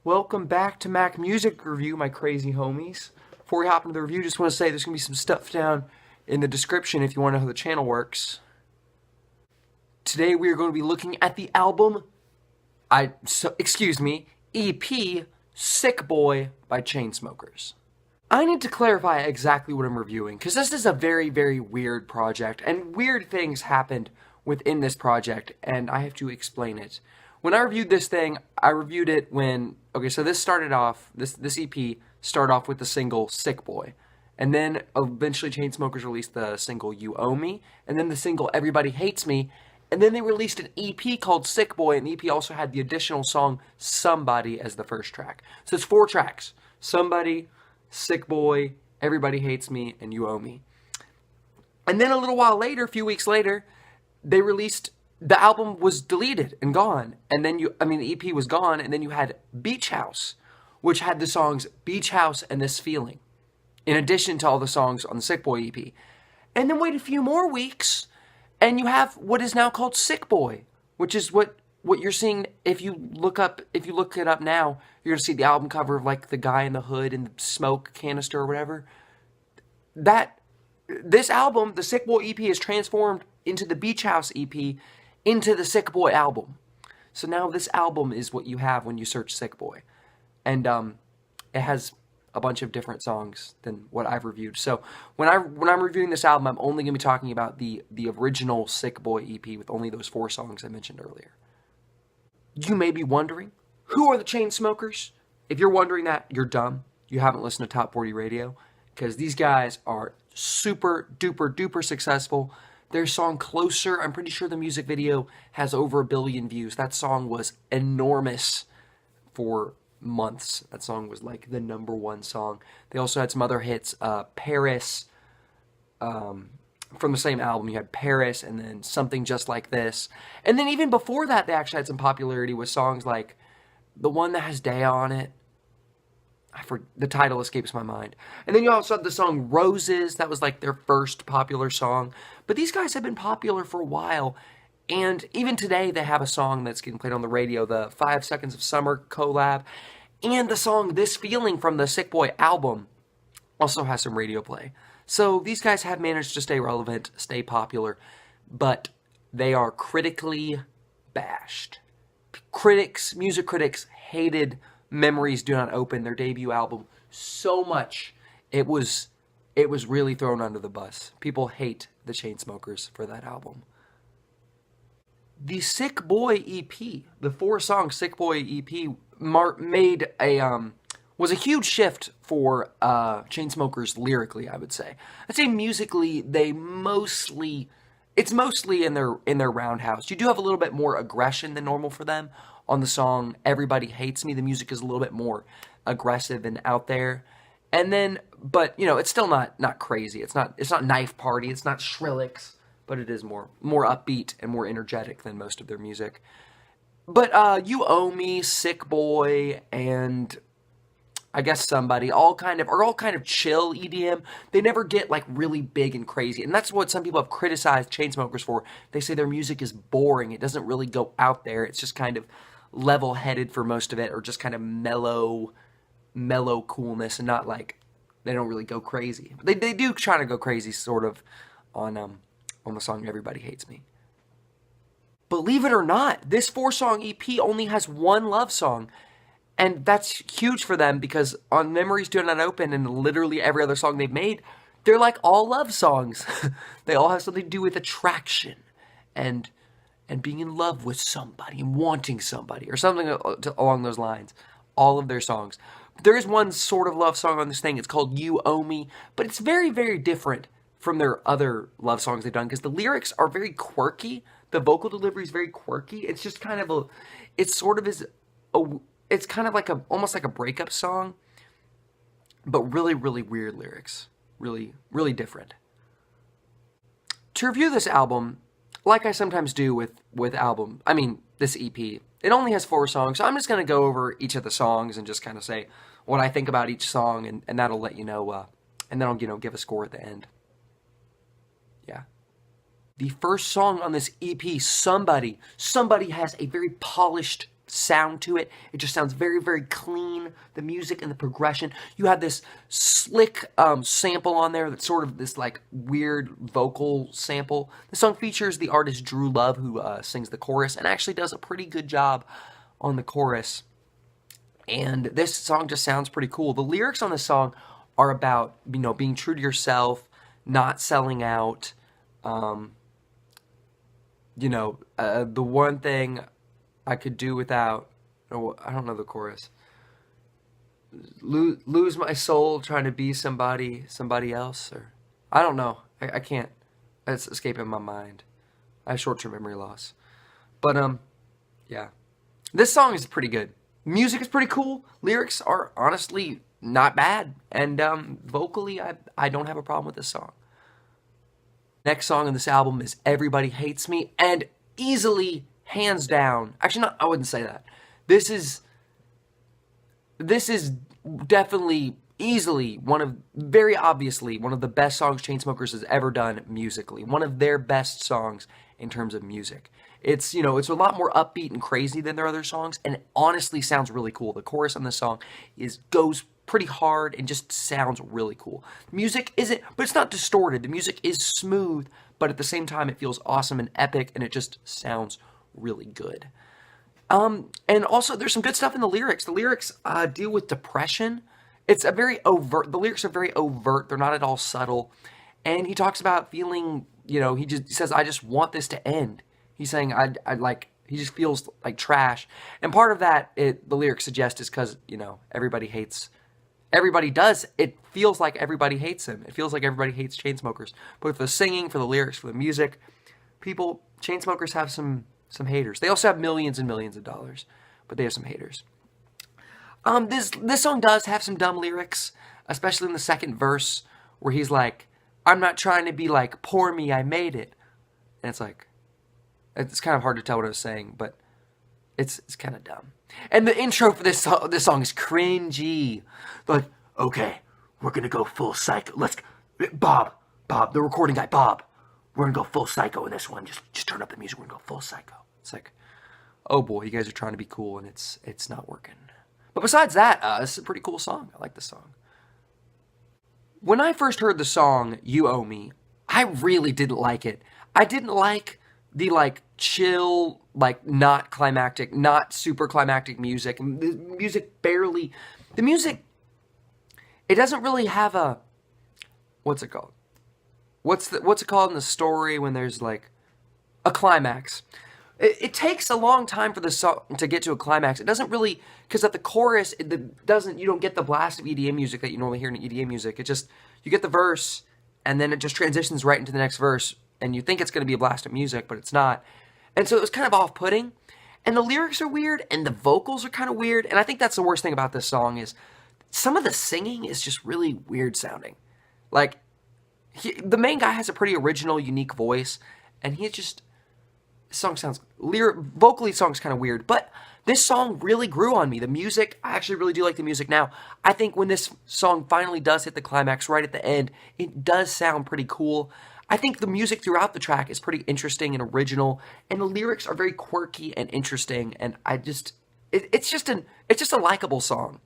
Welcome back to Mac Music Review, my crazy homies. Before we hop into the review, just want to say there's going to be some stuff down in the description if you want to know how the channel works. Today we are going to be looking at the album, EP, Sick Boy by Chainsmokers. I need to clarify exactly what I'm reviewing, because this is a very, very weird project, and weird things happened within this project, and I have to explain it. When I reviewed this thing, I reviewed it when, so this started off, this EP started off with the single Sick Boy. And then eventually Chainsmokers released the single You Owe Me, and then the single Everybody Hates Me, and then they released an EP called Sick Boy, and the EP also had the additional song Somebody as the first track. So it's 4 tracks: Somebody, Sick Boy, Everybody Hates Me, and You Owe Me. And then a little while later, a few weeks later, they released... The album was deleted and gone, and then the EP was gone, and then you had Beach House, which had the songs Beach House and This Feeling, in addition to all the songs on the Sick Boy EP. And then wait a few more weeks, and you have what is now called Sick Boy, which is what you're seeing if you look it up now, you're going to see the album cover of like the guy in the hood and the smoke canister or whatever. This album, the Sick Boy EP, is transformed into the Beach House EP, into the Sick Boy album. So now this album is what you have when you search Sick Boy. And it has a bunch of different songs than what I've reviewed. So when I'm reviewing this album, I'm only going to be talking about the original Sick Boy EP with only those 4 songs I mentioned earlier. You may be wondering, who are the Chainsmokers? If you're wondering that, you're dumb. You haven't listened to Top 40 Radio, because these guys are super duper duper successful. Their song Closer, I'm pretty sure the music video has over 1 billion views. That song was enormous for months. That song was like the #1 song. They also had some other hits. Paris, from the same album, you had Paris, and then Something Just Like This. And then even before that, they actually had some popularity with songs like the one that has Day on it. The title escapes my mind. And then you also had the song Roses. That was like their first popular song. But these guys have been popular for a while. And even today, they have a song that's getting played on the radio, the 5 Seconds of Summer collab. And the song This Feeling from the Sick Boy album also has some radio play. So these guys have managed to stay relevant, stay popular. But they are critically bashed. Music critics hated Memories Do Not Open, their debut album, so much. It was really thrown under the bus. People hate the Chainsmokers for that album. The Sick Boy EP, the 4-song Sick Boy EP, was a huge shift for Chainsmokers lyrically, I would say. I'd say musically, it's mostly in their roundhouse. You do have a little bit more aggression than normal for them. On the song Everybody Hates Me, the music is a little bit more aggressive and out there. And then, but, it's still not crazy. It's not Knife Party, it's not Skrillex, but it is more upbeat and more energetic than most of their music. But You Owe Me, Sick Boy, and I guess Somebody are all kind of chill EDM. They never get like really big and crazy. And that's what some people have criticized Chainsmokers for. They say their music is boring. It doesn't really go out there. It's just kind of level-headed for most of it, or just kind of mellow coolness, and not like, they don't really go crazy. They do try to go crazy sort of on the song Everybody Hates Me. Believe it or not, this 4-song EP only has 1 love song. And that's huge for them, because on Memories Do Not Open and literally every other song they've made, they're like all love songs. They all have something to do with attraction and being in love with somebody and wanting somebody or something along those lines. All of their songs. There is one sort of love song on this thing. It's called You Owe Me, but it's very, very different from their other love songs they've done, because the lyrics are very quirky. The vocal delivery is very quirky. It's just kind of it's kind of like almost like a breakup song, but really, really weird lyrics. Really, really different. To review this album, like I sometimes do with this EP, it only has 4 songs, so I'm just going to go over each of the songs and just kind of say what I think about each song, and that'll let you know, and then I'll, give a score at the end. Yeah. The first song on this EP, Somebody has a very polished sound to it. It just sounds very, very clean. The music and the progression. You have this slick sample on there that's sort of this like weird vocal sample. The song features the artist Drew Love, who sings the chorus and actually does a pretty good job on the chorus. And this song just sounds pretty cool. The lyrics on this song are about, being true to yourself, not selling out. The one thing I could do without, I don't know the chorus. Lose my soul trying to be somebody else, or I don't know. I can't. It's escaping my mind. I have short-term memory loss. But yeah, this song is pretty good. Music is pretty cool. Lyrics are honestly not bad, and vocally, I don't have a problem with this song. Next song on this album is Everybody Hates Me, and easily, hands down, actually I wouldn't say that. This is definitely, easily, very obviously, one of the best songs Chainsmokers has ever done musically. One of their best songs in terms of music. It's, it's a lot more upbeat and crazy than their other songs, and it honestly sounds really cool. The chorus on this song goes pretty hard and just sounds really cool. The music isn't, but it's not distorted. The music is smooth, but at the same time it feels awesome and epic, and it just sounds really good. And also there's some good stuff in the lyrics. The lyrics deal with depression. It's a very overt, the lyrics are very overt. They're not at all subtle. And he talks about feeling, he says, I just want this to end. He's saying, he just feels like trash. And part of that, the lyrics suggest is because, everybody does. It feels like everybody hates him. It feels like everybody hates Chainsmokers. But for the singing, for the lyrics, for the music, Chainsmokers have some haters. They also have millions and millions of dollars, but they have some haters. This song does have some dumb lyrics, especially in the second verse, where he's like, I'm not trying to be like, poor me, I made it. And it's like, it's kind of hard to tell what I was saying, but it's kind of dumb. And the intro for this song is cringy. Like, okay, we're going to go full psycho. Bob, the recording guy, Bob, we're going to go full psycho in this one. Just turn up the music, we're going to go full psycho. It's like, oh boy, you guys are trying to be cool, and it's not working. But besides that, this is a pretty cool song. I like this song. When I first heard the song, You Owe Me, I really didn't like it. I didn't like the, chill, not climactic, not super climactic music. The music, it doesn't really have a, what's it called? What's it called in the story when there's, a climax? It takes a long time for the song to get to a climax. It doesn't really, because at the chorus, you don't get the blast of EDM music that you normally hear in EDM music. You get the verse, and then it just transitions right into the next verse, and you think it's going to be a blast of music, but it's not. And so it was kind of off-putting, and the lyrics are weird, and the vocals are kind of weird, and I think that's the worst thing about this song is some of the singing is just really weird sounding. The main guy has a pretty original, unique voice, and vocally the song's kind of weird, but this song really grew on me. The music, I actually really do like the music now. I think when this song finally does hit the climax right at the end, it does sound pretty cool. I think the music throughout the track is pretty interesting and original, and the lyrics are very quirky and interesting, and it's just a likable song.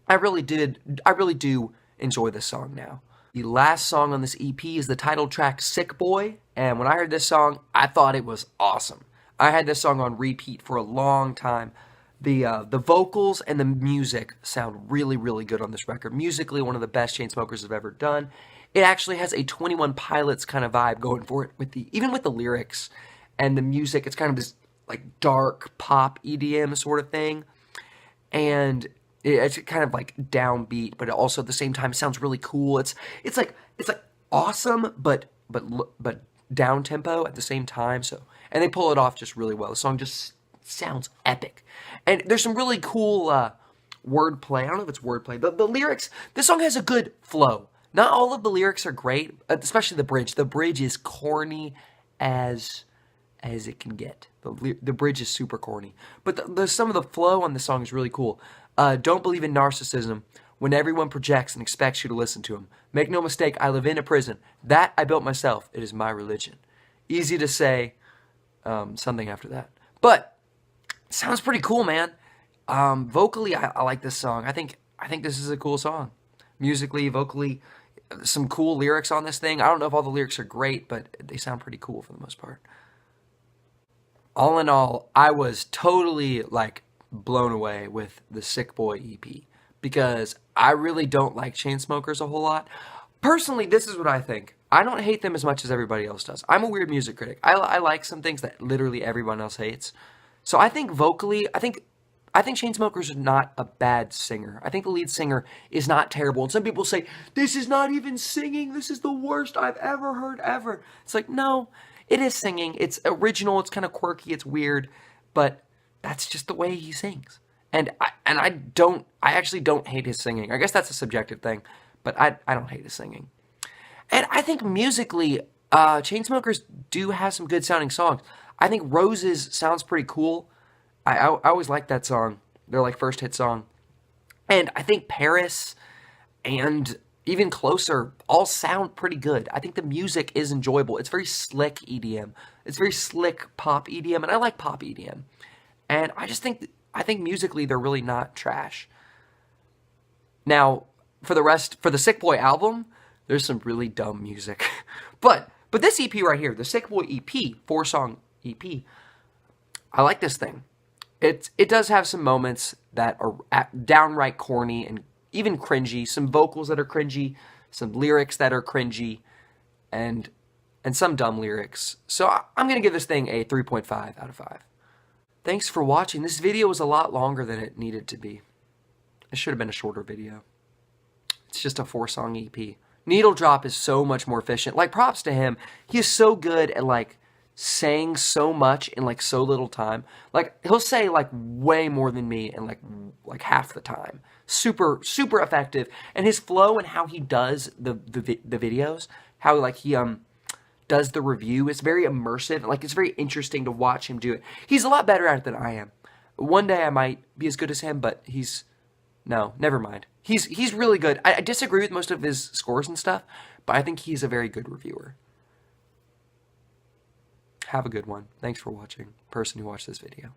I really do enjoy this song now. The last song on this EP is the title track, Sick Boy, and when I heard this song, I thought it was awesome. I had this song on repeat for a long time. The vocals and the music sound really, really good on this record. Musically, one of the best Chainsmokers have ever done. It actually has a 21 Pilots kind of vibe going for it, even with the lyrics and the music. It's kind of this dark pop EDM sort of thing, and it's kind of downbeat, but also at the same time sounds really cool. It's awesome, but down tempo at the same time. And they pull it off just really well. The song just sounds epic, and there's some really cool wordplay. I don't know if it's wordplay. The lyrics. This song has a good flow. Not all of the lyrics are great, especially the bridge. The bridge is corny as it can get. The bridge is super corny, but some of the flow on the song is really cool. Don't believe in narcissism when everyone projects and expects you to listen to them. Make no mistake, I live in a prison. That I built myself. It is my religion. Easy to say, something after that. But sounds pretty cool, man. Vocally, I like this song. I think this is a cool song. Musically, vocally, some cool lyrics on this thing. I don't know if all the lyrics are great, but they sound pretty cool for the most part. All in all, I was totally like blown away with the Sick Boy EP because I really don't like Chainsmokers a whole lot. Personally, this is what I think. I don't hate them as much as everybody else does. I'm a weird music critic. I like some things that literally everyone else hates. So I think vocally, I think Chainsmokers is not a bad singer. I think the lead singer is not terrible. And some people say, this is not even singing. This is the worst I've ever heard ever. It's like, no, it is singing. It's original. It's kind of quirky. It's weird. But that's just the way he sings. And I actually don't hate his singing. I guess that's a subjective thing. But I don't hate his singing. And I think musically, Chainsmokers do have some good sounding songs. I think Roses sounds pretty cool. I always liked that song. Their like first hit song. And I think Paris and even Closer all sound pretty good. I think the music is enjoyable. It's very slick EDM. It's very slick pop EDM, and I like pop EDM. And I think musically they're really not trash. Now, for the Sick Boy album, there's some really dumb music. But this EP right here, the Sick Boy EP, 4-song EP, I like this thing. It does have some moments that are downright corny and even cringy, some vocals that are cringy, some lyrics that are cringy, and some dumb lyrics. So I'm going to give this thing a 3.5 out of 5. Thanks for watching. This video was a lot longer than it needed to be. It should have been a shorter video. It's just a 4-song EP. Needle Drop is so much more efficient. Like, props to him. He is so good at, like, saying so much in, like, so little time. Like, he'll say, like, way more than me in, like half the time. Super, super effective. And his flow and how he does the videos, how, like, he does the review, is very immersive. Like, it's very interesting to watch him do it. He's a lot better at it than I am. One day I might be as good as him, but no, never mind. He's really good. I disagree with most of his scores and stuff, but I think he's a very good reviewer. Have a good one. Thanks for watching, person who watched this video.